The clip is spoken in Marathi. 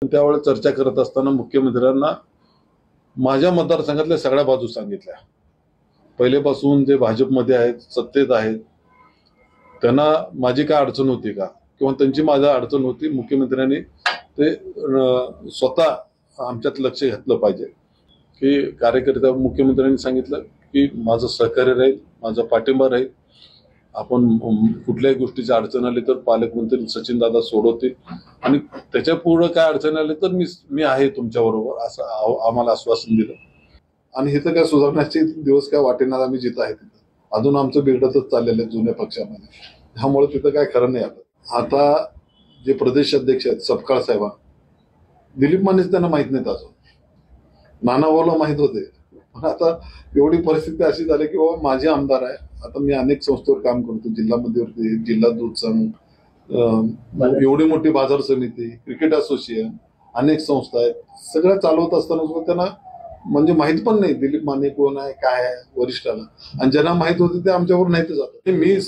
त्यावेळेस चर्चा करत असताना मुख्यमंत्र्यांना माझ्या मतदारसंघातल्या सगळ्या बाजू सांगितल्या। पहिलेपासून जे भाजपमध्ये आहेत, सत्तेत आहेत, त्यांना माझी काय अडचण होती का किंवा त्यांची माझ्या अडचण होती, मुख्यमंत्र्यांनी ते स्वतः आमच्यात लक्ष घातलं पाहिजे की कार्यकर्ता। मुख्यमंत्र्यांनी सांगितलं की माझं सहकार्य राहील, माझा पाठिंबा राहील, आपण कुठल्याही गोष्टीची अडचण आली तर पालकमंत्री सचिन दादा सोडवतील आणि त्याच्या पुढे काय अडचण आली तर मी आहे तुमच्या बरोबर, असं आम्हाला आश्वासन दिलं। आणि इथं काय सुधारण्याचे दिवस काय वाटेना, आम्ही जिथं आहे तिथं अजून आमचं बिघडतच चाललेलं आहे जुन्या पक्षामध्ये, त्यामुळे तिथं काय खरं नाही। आता जे प्रदेश अध्यक्ष आहेत सपकाळ साहेबांना, दिलीप मानेच त्यांना माहित नाहीत अजून, नानाभाऊला माहित होते, पण आता एवढी परिस्थिती अशी झाली की बाबा माझे आमदार आहे। आता मी अनेक संस्थेवर काम करतो, जिल्हा मध्यवर्ती, जिल्हा दूध संघ, एवढी मोठी बाजार समिती, क्रिकेट असोसिएशन, अनेक संस्था आहेत, सगळं चालवत असताना सुद्धा त्यांना म्हणजे माहित पण नाही दिलीप माने कोण आहे, काय आहे वरिष्ठाला, आणि ज्यांना माहित होते ते आमच्यावर नाहीत जात। मी